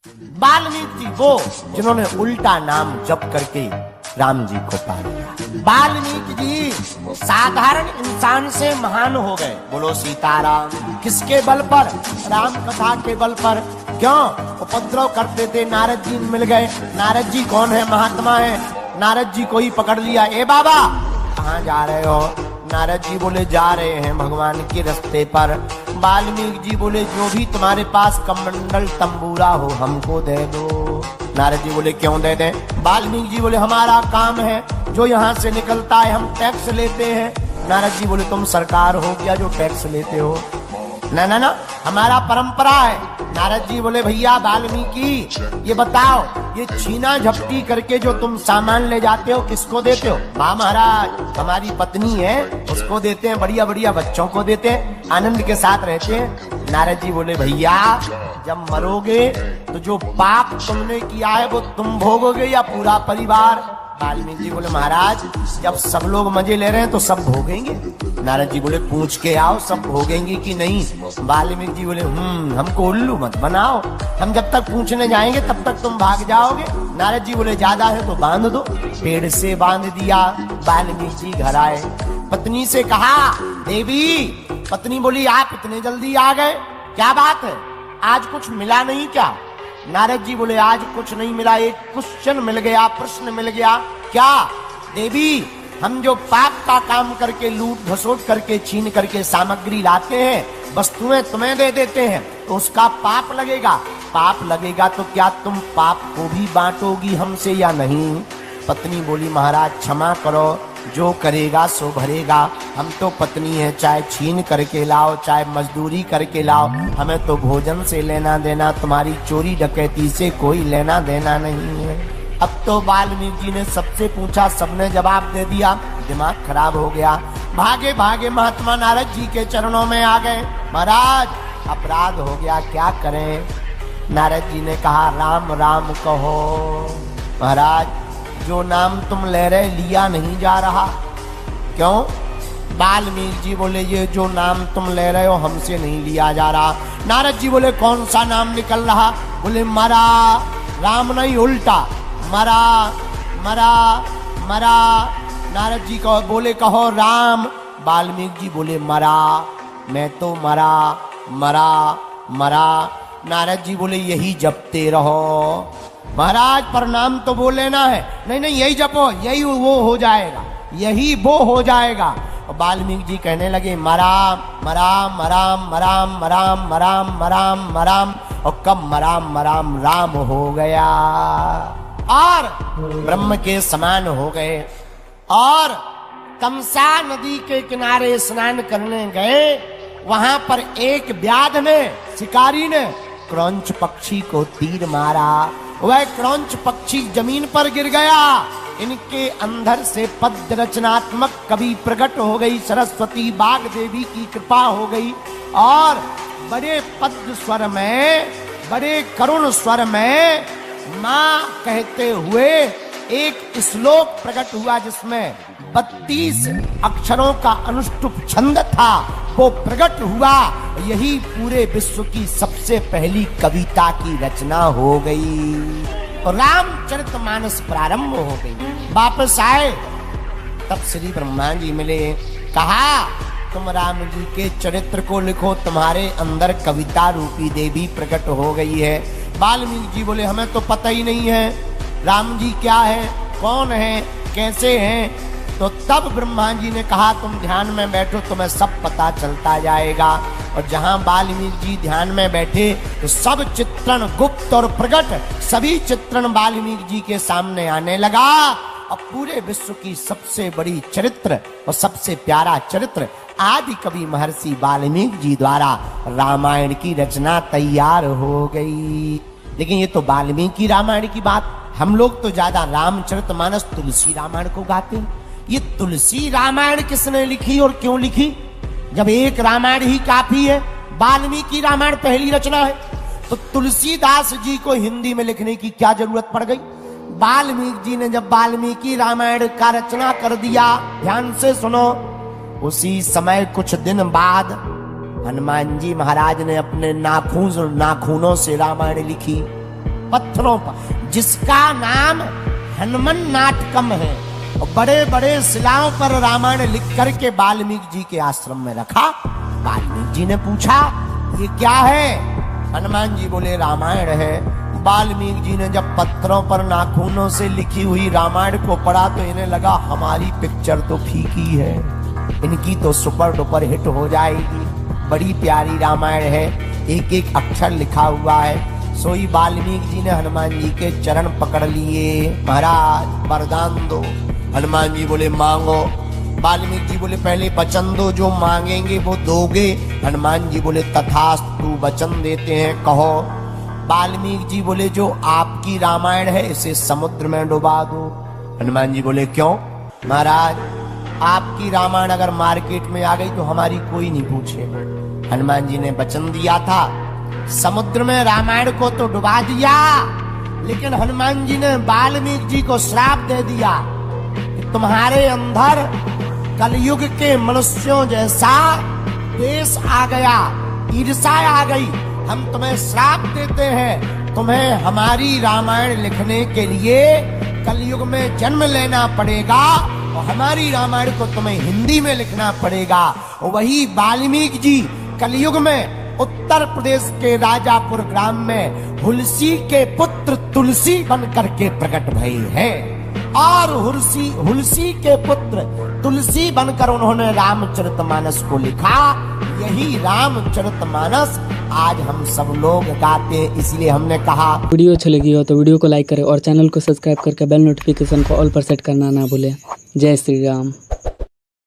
वाल्मीकि जी वो जिन्होंने उल्टा नाम जप करके राम जी को पा लिया। वाल्मीकि जी साधारण इंसान से महान हो गए। बोलो सीताराम। किसके बल पर? राम कथा के बल पर। क्यों? उपद्रव करते थे, नारद जी मिल गए। नारद जी कौन है? महात्मा है। नारद जी को ही पकड़ लिया। ए बाबा कहाँ जा रहे हो? नारद जी बोले जा रहे हैं भगवान के रास्ते पर। वाल्मीकि जी बोले जो भी तुम्हारे पास कमंडल तंबूरा हो हमको दे दो। नारद जी बोले क्यों दे दें? वाल्मीकि जी बोले हमारा काम है, जो यहाँ से निकलता है हम टैक्स लेते हैं। नारद जी बोले तुम सरकार हो क्या जो टैक्स लेते हो? ना ना ना, हमारा परंपरा है। नारद जी बोले भैया वाल्मीकि ये बताओ, ये छीना झपटी करके जो तुम सामान ले जाते हो किसको देते हो? माँ महाराज हमारी पत्नी है उसको देते हैं, बढ़िया बढ़िया बच्चों को देते हैं, आनंद के साथ रहते हैं। नारद जी बोले भैया जब मरोगे तो जो पाप तुमने किया है वो तुम भोगोगे या पूरा परिवार? वाल्मीकि जी बोले महाराज जब सब लोग मजे ले रहे हैं तो सब भोगेंगे। नारद जी बोले पूछ के आओ सब भोगेंगे कि नहीं? वाल्मीकि जी बोले हमको उल्लू मत बनाओ, हम जब तक पूछने जाएंगे तब तक तुम भाग जाओगे। नारद जी बोले ज्यादा है तो बांध दो। पेड़ से बांध दिया। वाल्मीकि जी घर आए, पत्नी से कहा देवी। पत्नी बोली आप इतने जल्दी आ गए, क्या बात है? आज कुछ मिला नहीं क्या? नारद जी बोले आज कुछ नहीं मिला, एक क्वेश्चन मिल गया, प्रश्न मिल गया। क्या? देवी हम जो पाप का काम करके लूट घसोट करके छीन करके सामग्री लाते हैं, वस्तुएं तुम्हें दे देते हैं तो उसका पाप लगेगा। पाप लगेगा तो क्या तुम पाप को भी बांटोगी हमसे या नहीं? पत्नी बोली महाराज क्षमा करो, जो करेगा सो भरेगा। हम तो पत्नी है, चाहे छीन करके लाओ चाहे मजदूरी करके लाओ, हमें तो भोजन से लेना देना, तुम्हारी चोरी डकैती से कोई लेना देना नहीं है। अब तो वाल्मीकि जी ने सबसे पूछा, सबने जवाब दे दिया, दिमाग खराब हो गया। भागे भागे महात्मा नारद जी के चरणों में आ गए। महाराज अपराध हो गया, क्या करें? नारद जी ने कहा राम राम कहो। महाराज जो नाम तुम ले रहे लिया नहीं जा रहा। क्यों? वाल्मीकि जी बोले ये जो नाम तुम ले रहे हो हमसे नहीं लिया जा रहा। नारद जी बोले कौन सा नाम निकल रहा? बोले मरा। राम नहीं उल्टा मरा मरा मरा। नारद जी को बोले कहो राम। वाल्मीकि जी बोले मरा, मैं तो मरा मरा मरा। नारद जी बोले यही जपते रहो। महाराज पर नाम तो बोल लेना है। नहीं नहीं यही जपो, यही वो हो जाएगा, यही वो हो जाएगा। वाल्मीकि जी कहने लगे मराम मराम मराम मराम मराम मराम मराम मराम। और कब मराम मराम राम हो गया और ब्रह्म के समान हो गए। और तमसा नदी के किनारे स्नान करने गए, वहां पर एक व्याध ने, शिकारी ने क्रौंच पक्षी को तीर मारा। वह क्रौंच पक्षी जमीन पर गिर गया। इनके अंदर से पद्य रचनात्मक कवि प्रकट हो गई, सरस्वती बाग देवी की कृपा हो गई और बड़े पद्य स्वर में, बड़े करुण स्वर में माँ कहते हुए एक श्लोक प्रकट हुआ जिसमें 32 अक्षरों का अनुष्टुप छंद था, वो प्रकट हुआ। यही पूरे विश्व की सबसे पहली कविता की रचना हो गई। रामचरितमानस प्रारंभ हो गई। वापस आए तब श्री ब्रह्मा जी मिले, कहा तुम राम जी के चरित्र को लिखो, तुम्हारे अंदर कविता रूपी देवी प्रकट हो गई है। वाल्मीकि जी बोले हमें तो पता ही नहीं है राम जी क्या है, कौन है, कैसे हैं। तो तब ब्रह्मा जी ने कहा तुम ध्यान में बैठो, तुम्हें सब पता चलता जाएगा। और जहां वाल्मीकि जी ध्यान में बैठे तो सब चित्रण गुप्त और प्रकट, सभी चित्रण वाल्मीकि जी के सामने आने लगा। और पूरे विश्व की सबसे बड़ी चरित्र और सबसे प्यारा चरित्र आदि कवि महर्षि वाल्मीकि जी द्वारा रामायण की रचना तैयार हो गई। लेकिन ये तो वाल्मीकि रामायण की बात, हम लोग तो ज्यादा रामचरितमानस तुलसी रामायण को गाते हैं। ये तुलसी रामायण किसने लिखी और क्यों लिखी, जब एक रामायण ही काफी है? वाल्मीकि रामायण पहली रचना है, तो तुलसीदास जी को हिंदी में लिखने की क्या जरूरत पड़ गई? वाल्मीकि जी ने जब वाल्मीकि रामायण का रचना कर दिया, ध्यान से सुनो, उसी समय कुछ दिन बाद हनुमान जी महाराज ने अपने नाखूनों से रामायण लिखी। पत्थरों पर, जिसका नाम हनुमान नाटकम है, और बड़े बड़े शिलाओं पर रामायण लिख करके वाल्मीकि जी के आश्रम में रखा। वाल्मीकि जी ने पूछा ये क्या है? हनुमान जी बोले रामायण है। वाल्मीकि जी ने जब पत्थरों पर नाखूनों से लिखी हुई रामायण को पढ़ा तो इन्हें लगा हमारी पिक्चर तो फीकी है, इनकी तो सुपर डुपर हिट हो जाएगी, बड़ी प्यारी रामायण है, एक एक अक्षर लिखा हुआ है। सोई वाल्मीकि जी ने हनुमान जी के चरण पकड़ लिए, महाराज वरदान दो। हनुमान जी बोले मांगो। वाल्मीकि जी बोले पहले वचन दो, जो मांगेंगे वो दोगे। हनुमान जी बोले तथास्तु, वचन देते हैं, कहो। वाल्मीकि जी बोले जो आपकी रामायण है इसे समुद्र में डुबा दो। हनुमान जी बोले क्यों? महाराज आपकी रामायण अगर मार्केट में आ गई तो हमारी कोई नहीं पूछेगा। हनुमान जी ने वचन दिया था, समुद्र में रामायण को तो डुबा दिया, लेकिन हनुमान जी ने वाल्मीकि जी को श्राप दे दिया कि तुम्हारे अंदर कलयुग के मनुष्यों जैसा देश आ गया, ईर्ष्या आ गई, हम तुम्हें श्राप देते हैं, तुम्हें हमारी रामायण लिखने के लिए कलयुग में जन्म लेना पड़ेगा और हमारी रामायण को तुम्हें हिंदी में लिखना पड़ेगा। और वही वाल्मीकि जी कलयुग में उत्तर प्रदेश के राजापुर ग्राम में हुलसी के पुत्र तुलसी बन करके प्रकट भई हैं, और हुलसी के पुत्र तुलसी बनकर उन्होंने रामचरितमानस को लिखा। यही रामचरितमानस आज हम सब लोग गाते हैं, इसलिए हमने कहा वीडियो अच्छी लगी हो तो वीडियो को लाइक करें और चैनल को सब्सक्राइब करके बेल नोटिफिकेशन को ऑल पर सेट करना ना भूलें। जय श्री राम।